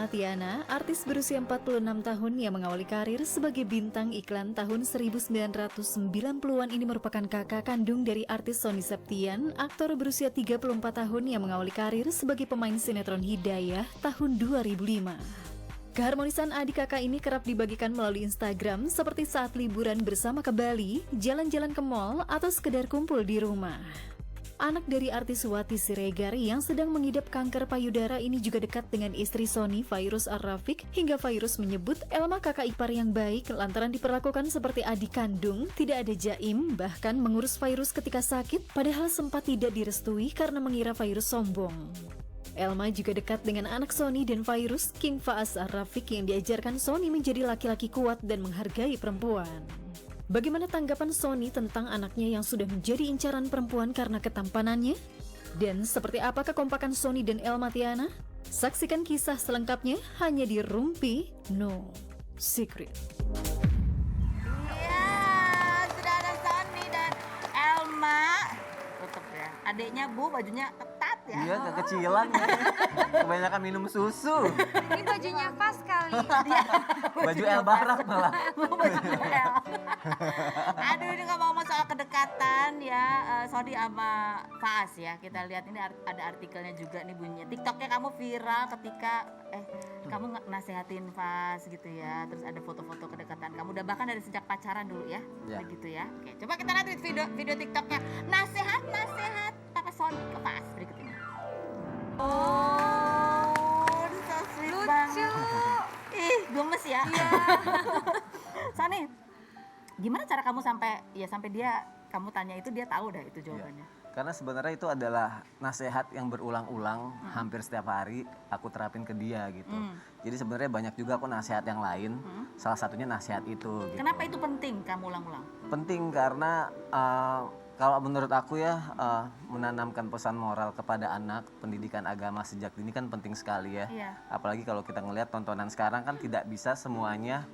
Elma Tiana, artis berusia 46 tahun yang mengawali karir sebagai bintang iklan tahun 1990-an ini merupakan kakak kandung dari artis Sony Septian, aktor berusia 34 tahun yang mengawali karir sebagai pemain sinetron Hidayah tahun 2005. Keharmonisan adik kakak ini kerap dibagikan melalui Instagram seperti saat liburan bersama ke Bali, jalan-jalan ke mall, atau sekedar kumpul di rumah. Anak dari artis Wati Siregar yang sedang mengidap kanker payudara ini juga dekat dengan istri Sony, Fairuz Ar-Rafiq, hingga Fairuz menyebut Elma kakak ipar yang baik lantaran diperlakukan seperti adik kandung, tidak ada jaim, bahkan mengurus Fairuz ketika sakit, padahal sempat tidak direstui karena mengira Fairuz sombong. Elma juga dekat dengan anak Sony dan Fairuz, King Faas Ar-Rafiq yang diajarkan Sony menjadi laki-laki kuat dan menghargai perempuan. Bagaimana tanggapan Sony tentang anaknya yang sudah menjadi incaran perempuan karena ketampanannya? Dan seperti apa kekompakan Sony dan Elma Tiana? Saksikan kisah selengkapnya hanya di Rumpi No Secret. Iya, sudah ada Sony dan Elma. Tutup ya. Adiknya Bu, bajunya ketat ya. Iya, kekecilan ya. Kebanyakan minum susu. Ini bajunya pas kali. Baju El Barak malah. Baju El. Aduh, ini ngomong soal kedekatan ya, Sony sama Faas ya. Kita lihat ini ada artikelnya juga nih bunyinya. TikToknya kamu viral ketika kamu nasehatin Faas gitu ya. Terus ada foto-foto kedekatan kamu. Udah bahkan dari sejak pacaran dulu ya. Begitu ya. Oke, coba kita lihat video TikToknya. Nasehat Papa Sony ke Faas berikut ini. Oh, so sweet Lucu. Ih, gemes ya. Iya. Sony, gimana cara kamu sampai dia kamu tanya itu dia tahu dah itu jawabannya. Karena sebenarnya itu adalah nasihat yang berulang-ulang hampir setiap hari aku terapin ke dia gitu. Jadi sebenarnya banyak juga aku nasihat yang lain. Salah satunya nasihat itu. Gitu. Kenapa itu penting kamu ulang-ulang? Penting karena kalau menurut aku ya menanamkan pesan moral kepada anak, pendidikan agama sejak dini kan penting sekali ya. Iya. Apalagi kalau kita ngelihat tontonan sekarang kan tidak bisa semuanya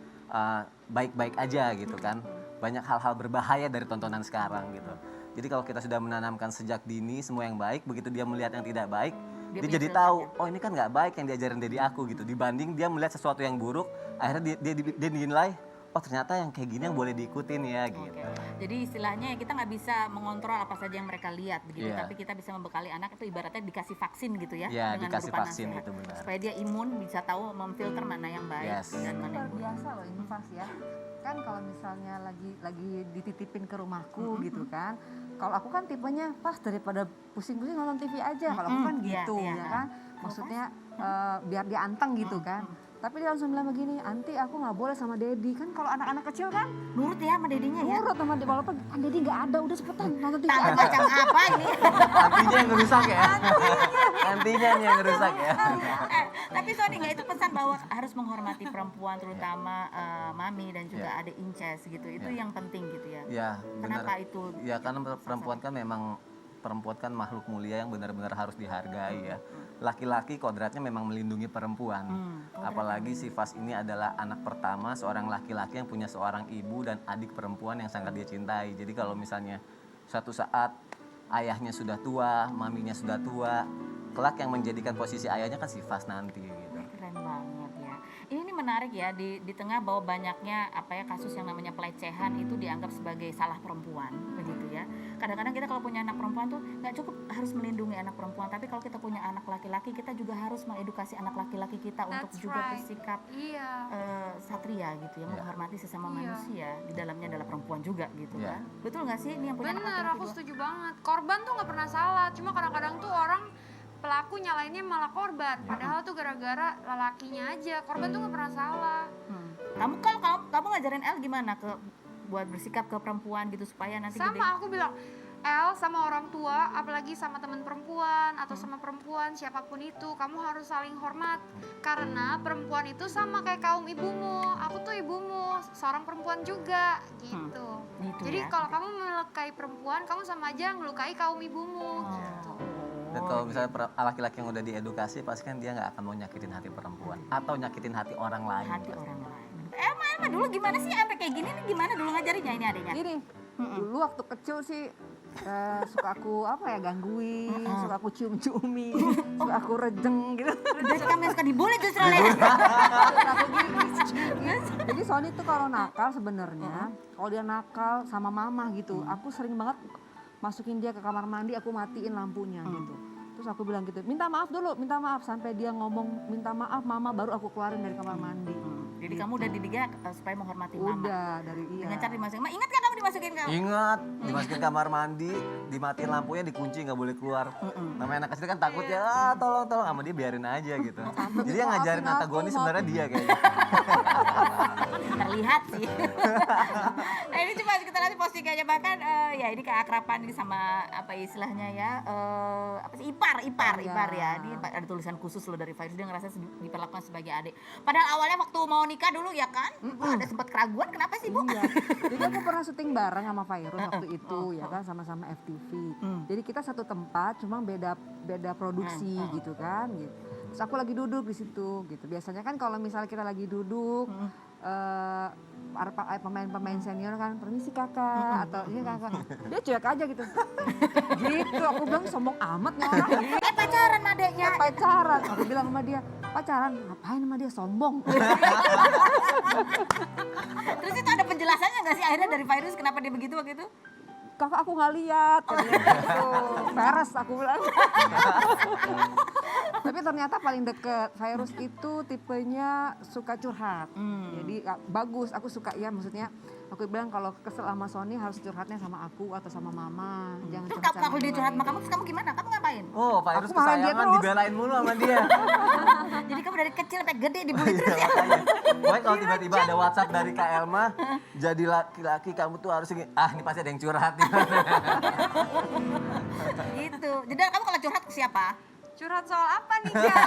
baik-baik aja gitu kan. Banyak hal-hal berbahaya dari tontonan sekarang gitu. Jadi kalau kita sudah menanamkan sejak dini semua yang baik, begitu dia melihat yang tidak baik, dia jadi tahu, oh ini kan nggak baik yang diajarin dari aku gitu. Dibanding dia melihat sesuatu yang buruk, akhirnya dia dinilai, oh ternyata yang kayak gini yang boleh diikutin ya gitu. Jadi istilahnya kita nggak bisa mengontrol apa saja yang mereka lihat begitu, tapi kita bisa membekali anak itu ibaratnya dikasih vaksin gitu ya. Iya, dengan dikasih berupa vaksin nasihat. itu benar. Supaya dia imun, bisa tahu memfilter mana yang baik dan mana yang luar biasa loh ini Fas ya. Kan kalau misalnya lagi dititipin ke rumahku gitu kan. Kalau aku kan tipenya pas daripada pusing-pusing nonton TV aja. Kalau aku kan gitu ya kan. Maksudnya biar dia anteng gitu kan. Tapi dia langsung bilang begini, "Anti aku nggak boleh sama Dedi." Kan kalau anak-anak kecil kan nurut ya sama dedinya ya. nurut sama dia, walaupun kan Dedi nggak ada, udah cepetan nonton TV Tante aja. macam apa ini? Nantinya yang ngerusak ya. Nantinya yang ngerusak ya. Tapi Sony nggak itu pesan bahwa harus menghormati perempuan terutama mami dan juga adik Inces gitu. Itu yang penting gitu ya. Ya, benar. Kenapa itu? Ya karena perempuan kan memang perempuan kan makhluk mulia yang benar-benar harus dihargai ya. Laki-laki kodratnya memang melindungi perempuan. Apalagi si Fas ini adalah anak pertama seorang laki-laki yang punya seorang ibu dan adik perempuan yang sangat dia cintai. Jadi kalau misalnya suatu saat ayahnya sudah tua, maminya sudah tua, kelak yang menjadikan posisi ayahnya kan si Fas nanti gitu. Keren banget ya. Ini menarik ya di tengah bahwa banyaknya kasus yang namanya pelecehan itu dianggap sebagai salah perempuan begitu ya. Kadang-kadang kita kalau punya anak perempuan tuh nggak cukup harus melindungi anak perempuan, tapi kalau kita punya anak laki-laki kita juga harus mengedukasi anak laki-laki kita untuk juga bersikap satria gitu ya, menghormati sesama manusia. Di dalamnya adalah perempuan juga gitu kan. Betul nggak sih ini yang punya anak Bener, laki-laki? aku setuju banget. Korban tuh nggak pernah salah, cuma kadang-kadang tuh orang pelaku nyalainnya malah korban, padahal tuh gara-gara lelakinya aja. Korban tuh nggak pernah salah. Kamu ngajarin El gimana buat bersikap ke perempuan gitu supaya nanti gede? Sama aku bilang, El sama orang tua, apalagi sama teman perempuan atau sama perempuan siapapun itu, kamu harus saling hormat. Karena perempuan itu sama kayak kaum ibumu. Aku tuh ibumu, seorang perempuan juga gitu. Jadi ya. kalau kamu melukai perempuan, kamu sama aja ngelukai kaum ibumu gitu. Dan kalau misalnya laki-laki yang udah diedukasi, pasti kan dia nggak akan mau nyakitin hati perempuan atau nyakitin hati orang lain. Orang lain. Emma dulu gimana sih sampai kayak gini nih, gimana dulu ngajarinnya ini adanya? Gini, dulu waktu kecil sih suka aku gangguin, suka aku cium-ciumi, suka aku rejeng gitu. Jadi kamu yang suka dibully justru ya. Aku jadi Sony tuh kalau nakal sebenarnya, kalau dia nakal sama mama gitu, aku sering banget masukin dia ke kamar mandi, aku matiin lampunya gitu. Terus aku bilang gitu, minta maaf dulu, minta maaf, sampai dia ngomong minta maaf mama, baru aku keluarin dari kamar mandi. Jadi kamu udah didik ya supaya menghormati mama. Udah dari Dengan cara dimasukin. Ma, ingat gak kamu dimasukin kamu? Ingat, dimasukin kamar mandi, dimatiin lampunya, dikunci, nggak boleh keluar. Namanya anak kecil kan takut ya, tolong sama dia biarin aja gitu. Jadi yang ngajarin Maafin antagonis aku, sebenarnya dia kayaknya. Terlihat sih. Nah ini cuma kita nanti postingannya, bahkan ya ini keakraban ini sama apa istilahnya ya, apa sih, ipar ya. Ini ada tulisan khusus loh dari Virus, dia ngerasa diperlakukan sebagai adik. Padahal awalnya waktu mau nikah dulu ya kan, ada sempat keraguan, kenapa sih Bu? Iya. Jadi aku pernah syuting bareng sama Virus waktu itu ya kan, sama-sama FTV. Jadi kita satu tempat, cuma beda produksi gitu kan. Gitu. Terus aku lagi duduk di situ gitu. Biasanya kan kalau misalnya kita lagi duduk, pemain-pemain senior kan, permisi kakak atau ini kakak, dia cuek aja gitu. Gitu, aku bilang sombong amat nih orang. Pacaran sama adeknya. Pacaran, aku bilang sama dia, pacaran ngapain sama dia, sombong. Terus itu ada penjelasannya nggak sih akhirnya dari Virus kenapa dia begitu waktu itu? Kakak aku nggak lihat, katanya gitu. Peres aku bilang. Tapi ternyata paling deket Virus itu tipenya suka curhat. Jadi bagus, aku suka ya, maksudnya aku bilang kalau kesel sama Sony harus curhatnya sama aku atau sama mama. Jangan Terus curhat kalau sama dia yang curhat lain. sama kamu, terus kamu gimana? Kamu ngapain? Oh, Virus Aku malah dia kesayangan terus. dibelain mulu sama dia. Jadi kamu dari kecil sampai gede dibully terus ya? Makanya. Pokoknya kalau tiba-tiba ada WhatsApp dari Kak Elma, jadi laki-laki kamu tuh harus ini, ini pasti ada yang curhat nih. Gitu. Jadi kamu kalau curhat ke siapa? Curhat soal apa nih, Kak?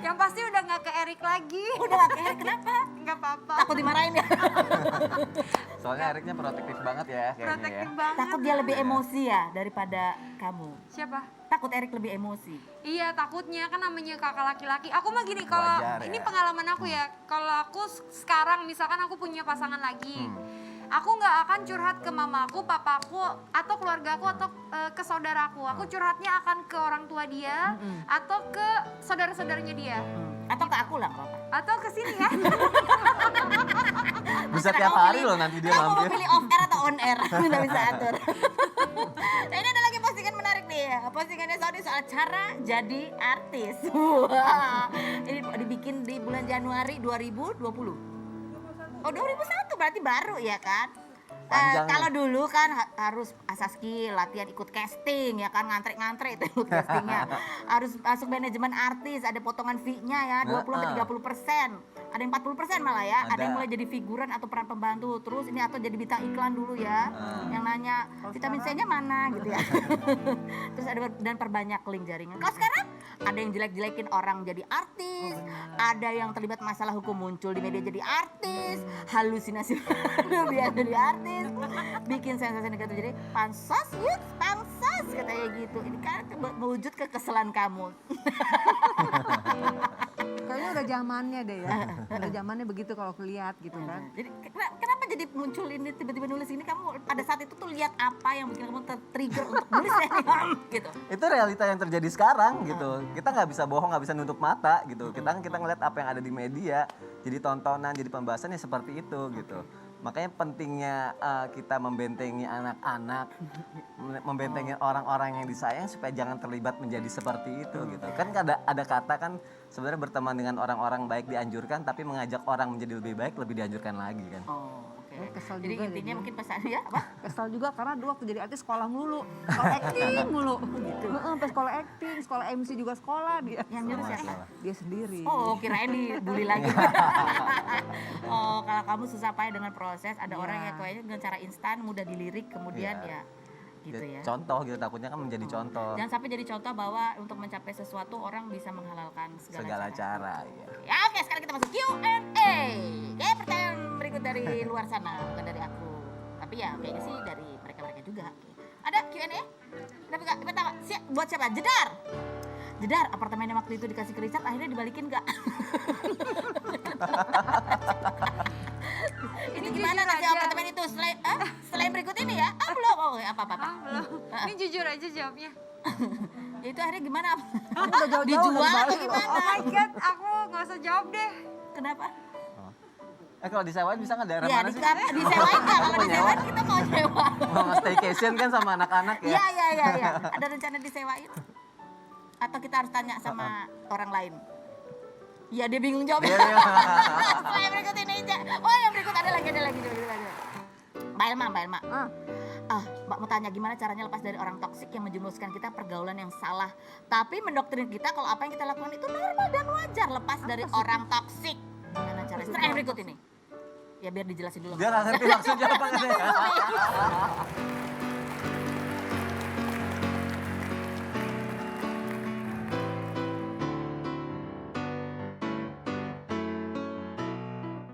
Yang pasti udah nggak ke Erik lagi. Udah gak kayak kenapa? Nggak apa-apa. Takut dimarahin ya? Soalnya Eriknya protektif banget ya kayaknya ya. Protektif banget. Takut dia lebih emosi ya daripada kamu? Siapa? Takut Erik lebih emosi? Iya, takutnya kan namanya kakak laki-laki. Aku mah gini, kalau Wajar ini ya. pengalaman aku ya. Kalau aku sekarang misalkan aku punya pasangan lagi, aku nggak akan curhat ke mamaku, papaku, atau keluargaku, atau ke saudaraku. Aku curhatnya akan ke orang tua dia, atau ke saudara-saudaranya dia, Atau ke aku lah apa? atau ke sini ya. Bisa Terserah tiap kamu hari pilih. loh nanti dia Kamu mau mampir. pilih off air atau on air? Nggak bisa atur. Nah, ini ada lagi postingan menarik nih. Postingannya Sony soal cara jadi artis. Wah, ini dibikin di bulan Januari 2020. Oh 2001 berarti baru ya kan? Panjang. Kalau dulu kan harus asas skill, latihan ikut casting ya kan, ngantre-ngantre itu ikut castingnya. Harus masuk manajemen artis, ada potongan fee-nya ya 20-30%. Ada yang 40% malah ya. Ada yang Ada. mulai jadi figuran atau peran pembantu. Terus ini atau jadi bintang iklan dulu ya. Yang nanya vitamin C-nya mana gitu ya. Terus ada dan perbanyak link jaringan. Kalau sekarang ada yang jelek-jelekin orang jadi artis, ada yang terlibat masalah hukum muncul di media jadi artis, halusinasi biar jadi artis, bikin sensasi negatif jadi pansos yuk, pansos katanya gitu. Ini kan mewujud kekesalan kamu. Kayaknya udah zamannya deh ya. Udah zamannya begitu kalau aku lihat gitu kan. Jadi kenapa jadi muncul ini tiba-tiba nulis ini, kamu pada saat itu tuh lihat apa yang bikin kamu tertrigger untuk nulis gitu. Itu realita yang terjadi sekarang gitu. Kita nggak bisa bohong, nggak bisa nutup mata gitu. Kita ngeliat apa yang ada di media, jadi tontonan, jadi pembahasan ya seperti itu gitu. Makanya pentingnya kita membentengi anak-anak, membentengi orang-orang yang disayang supaya jangan terlibat menjadi seperti itu gitu. Kan ada kata kan sebenarnya berteman dengan orang-orang baik dianjurkan, tapi mengajak orang menjadi lebih baik lebih dianjurkan lagi kan. Oh, oke. Kesel Jadi juga intinya dia. mungkin pesannya ya apa? Kesal juga karena dulu waktu jadi artis sekolah mulu, sekolah acting mulu. Gitu. Sampai sekolah acting, sekolah MC juga sekolah dia. Yang nyuruh siapa? Dia sendiri. Oh, kirain dibully lagi. Oh, kalau kamu susah payah dengan proses, ada orang yang kayaknya dengan cara instan mudah dilirik, kemudian Iya. ya gitu ya. Contoh gitu, takutnya kan menjadi contoh Jangan sampai jadi contoh bahwa untuk mencapai sesuatu orang bisa menghalalkan segala cara ya. Ya, oke, sekarang kita masuk Q&A. Oke, pertanyaan berikut dari luar sana, bukan dari aku. Tapi ya kayaknya sih dari mereka-mereka juga. Oke. Ada Q&A? Pertama, buat siapa? Jedar. Jedar, apartemennya waktu itu dikasih ke Richard, akhirnya dibalikin nggak? Ini gimana jujur nanti aja. apartemen itu selain berikut ini ya? Belum. Oh, apa. Ah, belum. Ini jujur aja jawabnya. Ya itu akhirnya gimana? Kamu udah jauh-jauh Dijual dari atau Bali. gimana? Oh my god, aku nggak usah jawab deh. Kenapa? Kalau disewain bisa nggak daerah Ya, mana sih? disewain nggak? Kalau Mau disewain nyewa? kita mau sewa. Mau staycation kan sama anak-anak ya? Iya. Ada rencana disewain? Atau kita harus tanya sama orang lain? Iya, dia bingung jawabnya. Setelah yang berikut ini aja. Oh, yang berikut ada lagi. Mbak Elma. Mbak mau tanya gimana caranya lepas dari orang toksik yang menjerumuskan kita pergaulan yang salah, tapi mendoktrin kita kalau apa yang kita lakukan itu normal dan wajar, lepas dari orang toksik. Gimana caranya? Setelah yang berikut ini. Ya biar dijelasin dulu. Dia nggak ngerti maksudnya apa kan ya?